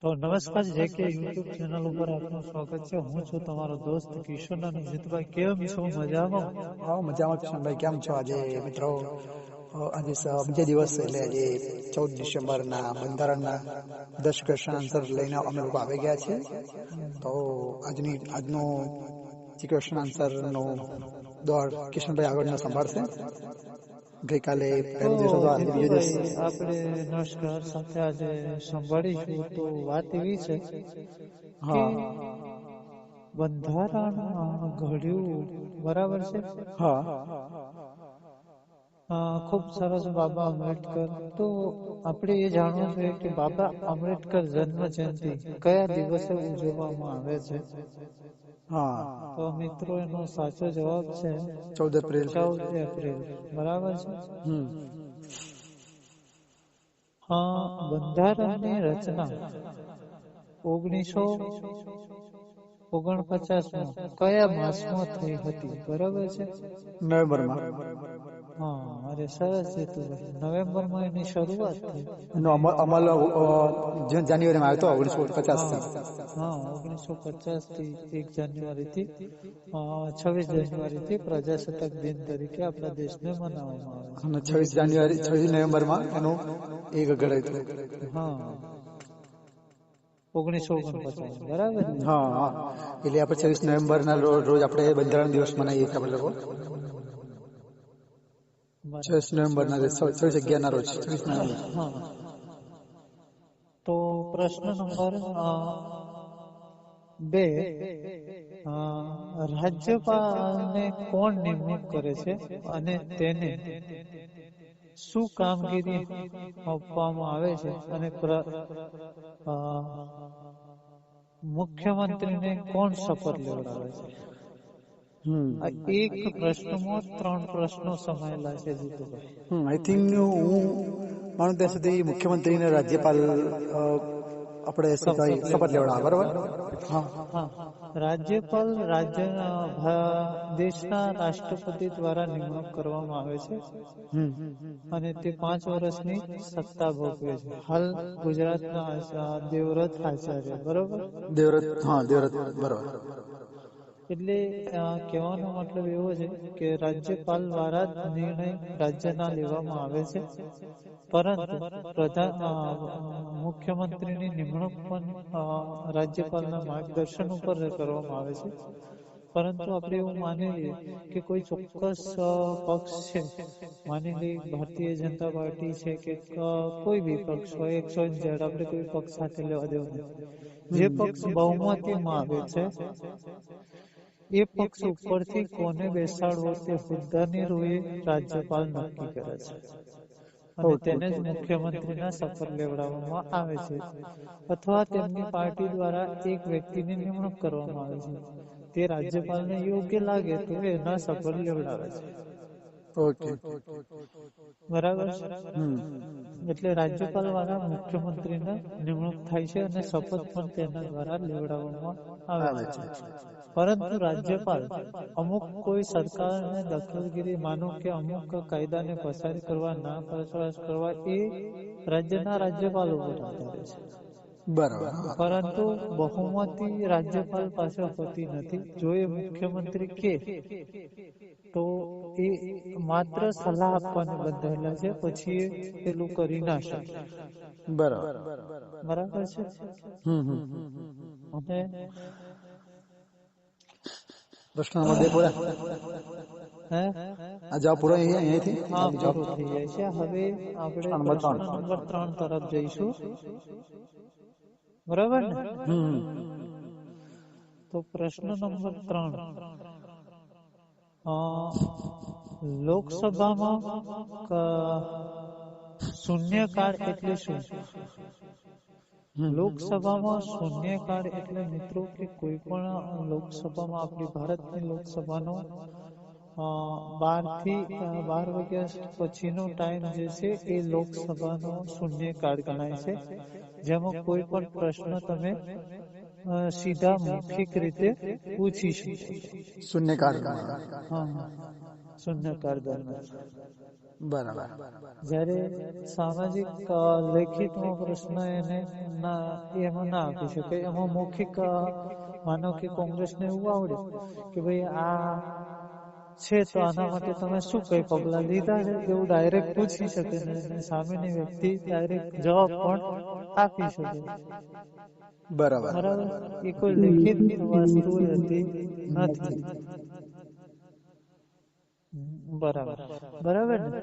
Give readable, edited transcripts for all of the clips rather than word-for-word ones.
તો નમસ્કાર જેકે YouTube channel ઉપર આપનું સ્વાગત છે. હું છું તમારો દોસ્ત કિશોર અને જીતભાઈ. કેમ છો? મજામાં? હા, મજામાં કિશનભાઈ. કેમ છો? આજે મિત્રો આજે બીજા દિવસ એટલે આજે 14 ડિસેમ્બરના બંધારણના 10 ક્વેશ્ચન આન્સર લઈને અમે લોકો આવી ગયા છીએ. તો આજનો જે ક્વેશ્ચન આન્સરનો દોર કિશનભાઈ આગળનો સંભાળશે. ગઈકાલે પહેલો દિવસ હતો, આજે બીજો દિવસ. આપણે નમસ્કાર સાથે આજે સંભાળીશું. તો વાત એવી છે કે બંધારણ ઘડ્યું, બરાબર છે? હા, ખૂબ સરસ. બાબા આંબેડકર. તો આપણે એ જાણવું જોઈએ કે બાબા આંબેડકર જન્મ જયંતિ કયા દિવસે ઉજવવામાં આવે છે? હા, તો મિત્રો એનો સાચો જવાબ છે 14 એપ્રિલ. 14 એપ્રિલ, બરાબર છે. બંધારણની રચના 1949 કયા માસમાં થઈ હતી? બરાબર છે, નવેમ્બરમાં. અરે સરસ જીતુભાઈ. નવેમ્બરમાં એની શરૂઆત થઈ. એનો અમલ જાન્યુઆરીમાં આવ્યો હતો, 1950 થી. 1950 થી 1 જાન્યુઆરી થી 26 જાન્યુઆરી થી પ્રજાસત્તાક દિન તરીકે આપણા દેશને મનાવવામાં આવે છે. અને 26 નવેમ્બરમાં એનું એક ઘડાયું હતું. 1949, બરાબર. હા, એટલે આપણે 26 નવેમ્બરના રોજ આપણે બંધારણ દિવસ મનાવીએ છીએ. આપણે લોકો 26 નવેમ્બરના 26/11 ના રોજ 26 નવેમ્બર. તો પ્રશ્ન નંબર 2, રાજ્યપાલને કોણ નિમણૂક કરે છે અને તેને શું કામગીરી આપવામાં આવે છે? અને મુખ્યમંત્રીને કોણ શપથ લેવડાવે છે? એક પ્રશ્નમાં 3 પ્રશ્નો સમાયેલા છે જીતુભાઈ. આઈ થિંક હું માનું ત્યાં સુધી મુખ્યમંત્રીને રાજ્યપાલ આપણે શપથ લેવડાવે, બરાબર? રાજ્યપાલ દેશના રાષ્ટ્રપતિ દ્વારા નિમણૂક કરવામાં આવે છે અને તે 5 વર્ષની સત્તા ભોગવે છે. હાલ ગુજરાતના દેવવ્રત આચાર્ય, બરોબર? દેવવ્રત, બરાબર. એટલે કહેવાનો મતલબ એવો છે કે રાજ્યપાલ દ્વારા નિર્ણય રાજ્યના લેવામાં આવે છે, પરંતુ મુખ્યમંત્રીની નિમણૂક પણ રાજ્યપાલના માર્ગદર્શન ઉપર કરવામાં આવે છે. પરંતુ આપણે એવું માની લઈએ કે કોઈ ચોક્કસ પક્ષ છે, માની લઈએ ભારતીય જનતા પાર્ટી છે કે કોઈ બી પક્ષ હોય, XYZ, આપણે કોઈ પક્ષ સાથે લેવા દેવું નથી. જે પક્ષ બહુમતીમાં આવે છે એ પક્ષ ઉપરથી કોને બેસાડવો તે હોદ્દાની રૂએ રાજ્યપાલ નક્કી કરે છે અને તેને જ મુખ્યમંત્રીના શપથ લેવડાવવામાં આવે છે, અથવા તેમની પાર્ટી દ્વારા એક વ્યક્તિની નિમણૂક કરવામાં આવે છે. તે રાજ્યપાલને યોગ્ય લાગે તો એના શપથ લેવડાવે છે. બરાબર. એટલે રાજ્યપાલ દ્વારા મુખ્યમંત્રીને નિમણૂક થાય છે અને શપથ પણ તેના દ્વારા લેવડાવવામાં આવે છે. પરંતુ રાજ્યપાલ અમુક કોઈ સરકારને દખલગીરી, માનો કે અમુક કાયદાને પસાર કરવા, ના પસાર કરવા, એ રાજ્યના રાજ્યપાલ ઉપર આધારે છે. બરાબર. પરંતુ બહુમતી રાજ્યપાલ પાસે હોતી નથી. જો એ મુખ્યમંત્રી કે તો એ માત્ર સલાહ આપવાને બંધાયેલા છે, પછી એ પેલું કરી ના શકે. બરાબર છે. અને પ્રશ્ન નંબર 2 પૂરા. આ જવાબ પૂરો અહીંયાથી પૂરો થઈ જાય છે. હવે આપણે પ્રશ્ન નંબર 3 તરફ જઈશું, બરાબર ને? તો પ્રશ્ન નંબર 3, લોકસભામાં શૂન્યકાળ એટલે શું? લોકસભામાં શૂન્યકાળ એટલે મિત્રો કે કોઈ પણ લોકસભામાં, આપણી ભારતની લોકસભાનો 12 વાગ્યા પછીનો ટાઈમ જે છે એ લોકસભાનો શૂન્યકાળ ગણાય છે, જેમાં કોઈ પણ પ્રશ્ન તમે સીધા મૌખિક રીતે પૂછી શકો. શૂન્યકાળ. શૂન્યકાળ દરમિયાન બરાબર. જ્યારે સામાજિક લેખિતમાં પ્રશ્ન એને એમાં ના આપી શકે. એમાં મૌખિક માનો કે કોંગ્રેસને એવું આવડે કે ભાઈ આ છે તો આના માટે તમે શું કઈ પગલા લીધા છે એવું ડાયરેક્ટ પૂછી શકે ને સામેની વ્યક્તિ ડાયરેક્ટ જવાબ પણ આપી શકે. બરાબર. બરાબર. એ કોઈ લેખિત વસ્તુ હતી નથી. બરાબર બરાબર ને.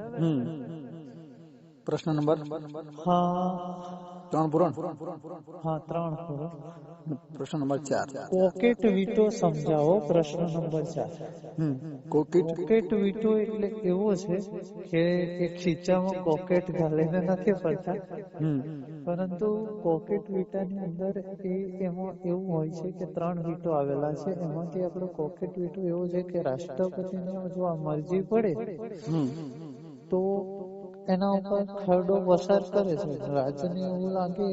પ્રશ્ન નંબર હા 3 પૂરો. હા 3 પૂરો. પ્રશ્ન નંબર 4. કોકેટ વીટો સમજાવો. પ્રશ્ન નંબર 4. કોકેટ વીટો એટલે એવો છે કે એ ખીચામાં કોકેટ ઘાલીને નથી ફરતા, પરંતુ કોકેટ વીટાની અંદર એમાં એવું હોય છે કે 3 વીટો આવેલા છે. એમાંથી આપણો કોકેટ વીટો એવો છે કે રાષ્ટ્રપતિને જો આ મરજી પડે તો એના ઉપર ખરડો પસાર કરે છે. રાજ્યને એવું લાગે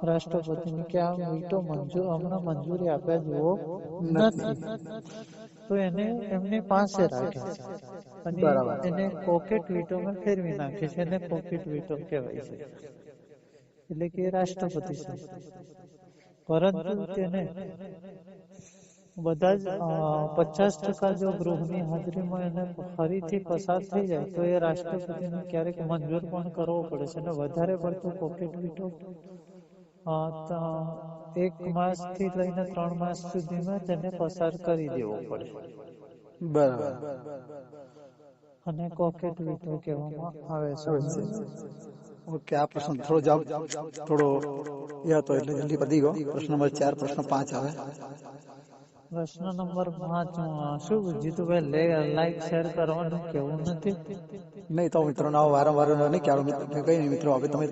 રાષ્ટ્રપતિને કે આ વીટો હમણાં મંજૂરી આપ્યા જેવો નથી, તો એને એમની પાસે રાખે છે અને એને કોકેટ વીટોમાં ફેરવી નાખે છે. એને કોકેટ વીટો કહેવાય છે. એટલે કે રાષ્ટ્રપતિ છે, પરંતુ તેને બધા જ 50% જો ગૃહની હાજરીમાં એને ફરીથી પસાર થઈ જાય તો એ રાષ્ટ્રપતિને ક્યારેક મંજૂર પણ કરવો પડે છે. અને વધારે પડતો કોકેટ વીટો 1 માસથી લઈને 3 માસ સુધીમાં તેને પસાર કરી દેવો પડે. બરાબર. અને કોકેટ વીટો કહેવામાં આવે છે. ઓકે, આ પ્રશ્ન થોડો એ હતો એટલે જલ્દી પતી ગયો. પ્રશ્ન નંબર 4. પ્રશ્ન 5 આવે. પ્રશ્ન નંબર 5 શું જીતુભાઈ લાઈક શેર કરવાનું કેવું નથી? નહીં તો મિત્રોને વારંવાર નહીં કહેવાનું. કઈ નહીં મિત્રો, હવે તમે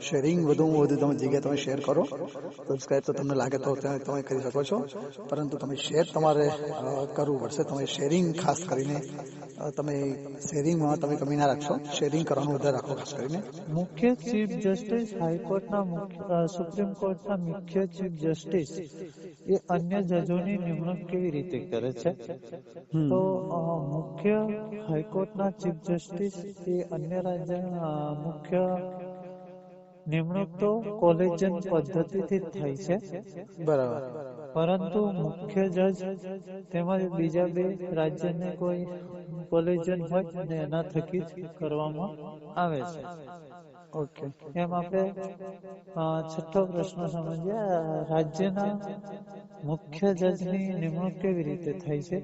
શેરિંગ વધુમાં વધુ તમે જગ્યાએ તમે શેર કરો. સબસ્ક્રાઈબ તો તમને લાગે તો તમે કરી શકો છો, પરંતુ તમે શેર તમારે કરવું પડશે. તમે શેરિંગ ખાસ કરીને તમે શેરિંગમાં તમે કમી ના રાખશો. શેરિંગ કરવાનું વધારે રાખો ખાસ કરીને. મુખ્ય ચીફ જસ્ટિસ હાઈકોર્ટના સુપ્રીમ કોર્ટના મુખ્ય ચીફ જસ્ટિસ એ અન્ય જજોની નિમણૂક કેવી રીતે કરે છે? તો મુખ્ય હાઈકોર્ટના ચીફ જસ્ટિસ એ અન્ય રાજ્યના મુખ્ય નિમણૂક તો કોલેજિયન પદ્ધતિથી જ થાય છે. બરાબર. પરંતુ મુખ્ય જજ તેમજ બીજા 2 રાજ્યને કોઈ કોલેજિયન હોય ને એના થકી જ કરવામાં આવે છે. ઓકે, એમ આપણે 6થો પ્રશ્ન સમજ્યા. રાજ્યના મુખ્ય જજની નિમણૂક કેવી રીતે થાય છે?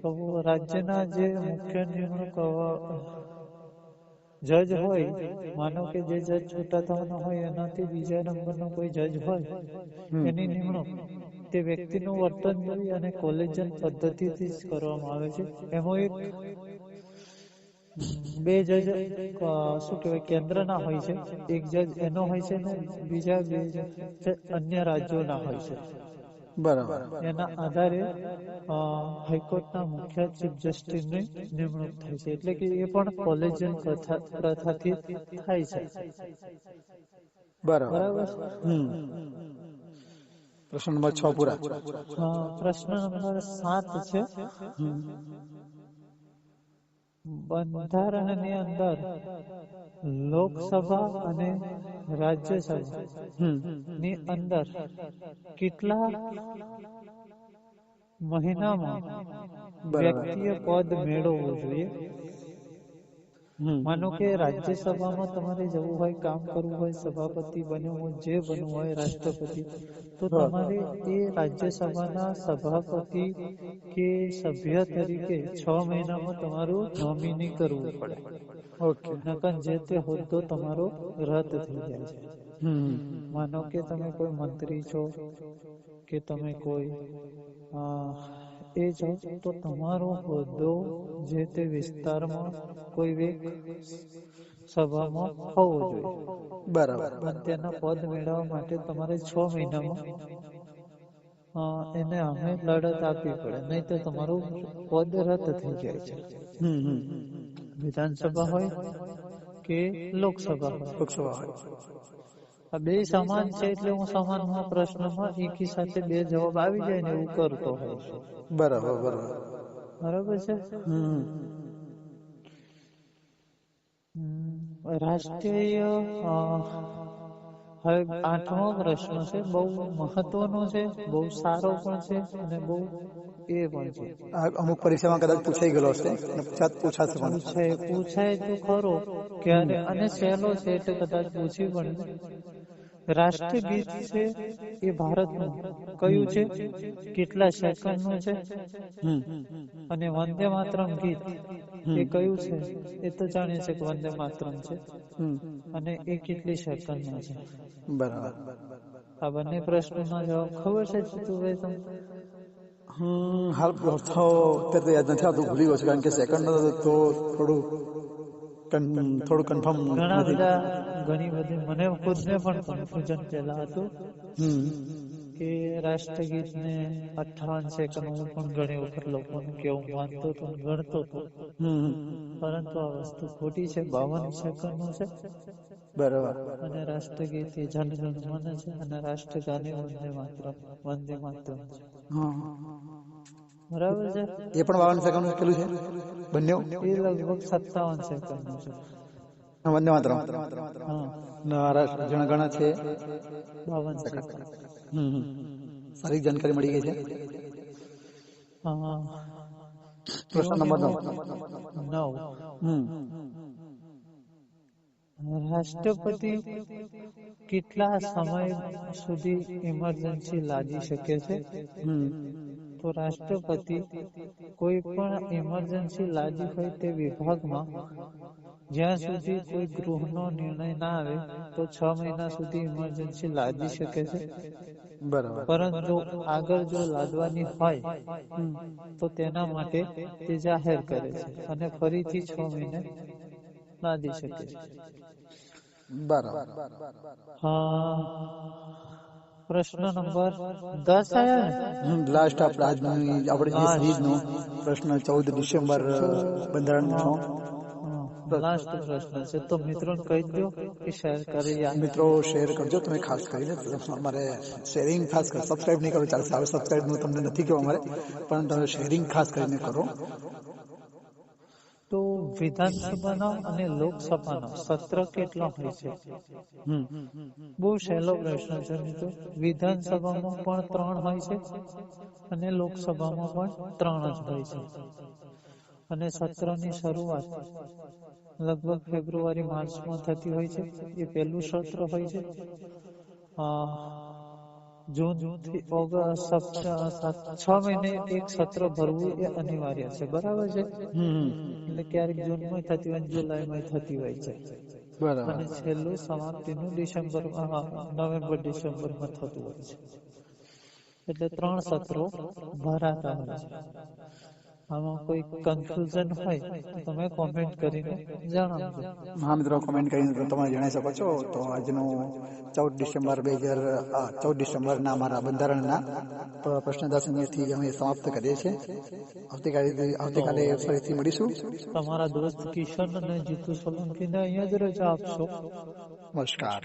તો રાજ્યના જે મુખ્ય નિમણૂક જજ હોય, માનો કે જે જજ છૂટા થવાના હોય એનાથી બીજા નંબરનો કોઈ જજ હોય, એની નિમણૂક તે વ્યક્તિનું વર્તન જોઈ અને કોલેજિયન પદ્ધતિથી જ કરવામાં આવે છે. એમાં 2 જજ શું કહેવાય કેન્દ્રના હોય છે. એક જજ એનો હોય છે ને બીજા 2 જજ અન્ય રાજ્યોના હોય છે. બરાબર. એના આધારે હાઈકોર્ટના મુખ્ય ચીફ જસ્ટિસની નિમણૂક થાય છે. એટલે કે એ પણ કોલેજિયન પ્રથાથી થાય છે. બરાબર. પ્રશ્ન નંબર 6 પૂરા. પ્રશ્ન નંબર 7 છે. બંધારણની અંદર લોકસભા અને રાજ્યસભા ની અંદર કેટલા મહિનામાં વ્યક્તિએ પદ મેળવવું જોઈએ? માનો કે રાજ્યસભામાં તમારે જવું હોય, કામ કરવું હોય, સભાપતિ બનવું હોય, જે બનવું હોય, રાષ્ટ્રપતિ, તો તમારે એ રાજ્યસભાના સભાપતિ કે સભ્ય તરીકે 6 મહિનામાં તમારું નોમિની કરવું પડે. ઓકે, નકર જે તે હોદ્દો તમારો રદ થઈ જાય છે. માનો કે તમે કોઈ મંત્રી છો કે તમે કોઈ એ છો, તો તમારો હોદ્દો જે તે વિસ્તારમાં કોઈ એક સભામાં હોવો જોઈએ. બરાબર. અને તેના પદ મેળવવા માટે તમારે 6 મહિનામાં એને અમે લડત આપવી પડે, નહીં તો તમારું પદ રદ થઈ જાય છે. વિધાનસભા હોય કે લોકસભા હોય, આ 2 સમાન છે. એટલે હું સમાનમાં પ્રશ્નમાં એકી સાથે 2 જવાબ આવી જાય ને એવું કરતો હોય છે. બરાબર. બરાબર છે. રાષ્ટ્રીય હવે 8મો પ્રશ્ન છે, બહુ મહત્વનો છે, બહુ સારો પણ છે અને બહુ એ પણ છે. આ અમુક પરીક્ષામાં કદાચ પૂછાઈ ગયેલો હશે અને પૂછાશે પણ. પૂછાય તો ખરો ક્યારે, અને સહેલો છે એટલે કદાચ પૂછી પણ. રાષ્ટ્રગીત છે એ ભારતનું કયું છે, કેટલા સેકન્ડનું છે, અને વંદે માતરમ ગીત એ કયું છે, એ તો જાણીએ છે કે વંદે માતરમ છે, અને એ કેટલી સેકન્ડનું છે. બરાબર. આ બંને પ્રશ્નોના જવાબ ખબર છે જીતુભાઈ તમને? હાલ તો અત્યારે યાદ નથી આવતું, ભૂલી ગયો છે, કારણ કે સેકન્ડ તો થોડું કન્ફર્મ ઘણી બધી મને ખુદને પણ કન્ફ્યુઝન પહેલા હતું કે રાષ્ટ્રગીત ને 58 સેકન્ડ હું પણ ઘણી વખત લોકોનું કેવું માનતો હતો, ગણતો હતો, પરંતુ આ વસ્તુ ખોટી છે. 52 સેકન્ડનું છે. બરાબર. અને રાષ્ટ્રગીત એ જનગણ મન છે, અને રાષ્ટ્રગાન વંદે માતરમ છે. બરાબર છે. એ પણ 52 સેકન્ડ કેટલું છે બંને? એ લગભગ 57 સેકન્ડનું છે. વંદે માતરમ. જનગણ છે 52 સેકન્ડ. સારી જાણકારી મળી ગઈ છે. પ્રશ્ન નંબર 9. રાષ્ટ્રપતિ કેટલા સમય સુધી ઇમરજન્સી લાદી શકે છે? તો રાષ્ટ્રપતિ કોઈ પણ ઇમરજન્સી લાદી હોય તે વિભાગમાં જ્યાં સુધી કોઈ ગૃહનો નિર્ણય ના આવે તો 6 મહિના સુધી ઇમરજન્સી લાદી શકે છે. બરાબર. પરંતુ આગળ જો લાદવાની હોય તો તેના માટે તે જાહેર કરે છે અને ફરીથી 6 મહિને લાદી શકે છે. બરાબર. પ્રશ્ન નંબર 10 આયા ને? લાસ્ટ આપણે જે સિરીઝનો પ્રશ્ન 14 ડિસેમ્બર બંધારણનો લાસ્ટ પ્રશ્ન છે. તો મિત્રોને કહી દો કે શેર કરી. મિત્રો શેર કરજો તમે, ખાસ કરીને અમારે શેરિંગ ખાસ કરો. સબસ્ક્રાઇબ નહીં કરો ચાલશે, હવે સબસ્ક્રાઇબ નું તમને નથી કહેવું અમારે, પણ તમે શેરિંગ ખાસ કરીને કરો. તો વિધાનસભાનો અને લોકસભાનો સત્ર કેટલો હોય છે? બહુ સહેલો પ્રશ્ન છે મિત્રો. વિધાનસભામાં પણ 3 હોય છે અને લોકસભામાં પણ 3 જ હોય છે. અને સત્રની શરૂઆત લગભગ ફેબ્રુઆરી માર્ચમાં થતી હોય છે. એ પહેલું સત્ર હોય છે. જૂન થી ઓગસ્ટ 6 મહિને એક સત્ર ભરવું એ અનિવાર્ય છે. બરાબર છે. એટલે ક્યારેક જૂનમાં થતી હોય, જુલાઈમાં થતી હોય છે. અને છેલ્લું સમાપ્તિનું નવેમ્બર ડિસેમ્બરમાં થતું હોય છે. એટલે 3 સત્રો ભરાતા હોય છે. આમાં કોઈ કન્ફ્યુઝન હોય તો તમે કોમેન્ટ કરીને જણાવજો. હા મિત્રો, કોમેન્ટ કરીને તમે જણાવી શકો છો. તો આજનું 14 ડિસેમ્બરના અમારા બંધારણના પ્રશ્ન 10 થી અમે સમાપ્ત કરીએ છીએ. આવતીકાલે ફરીથી મળીશું. તમારા દોસ્ત કિશન અને જીતુ સોલંકીને અહીંયા જ રજા આપશો. નમસ્કાર.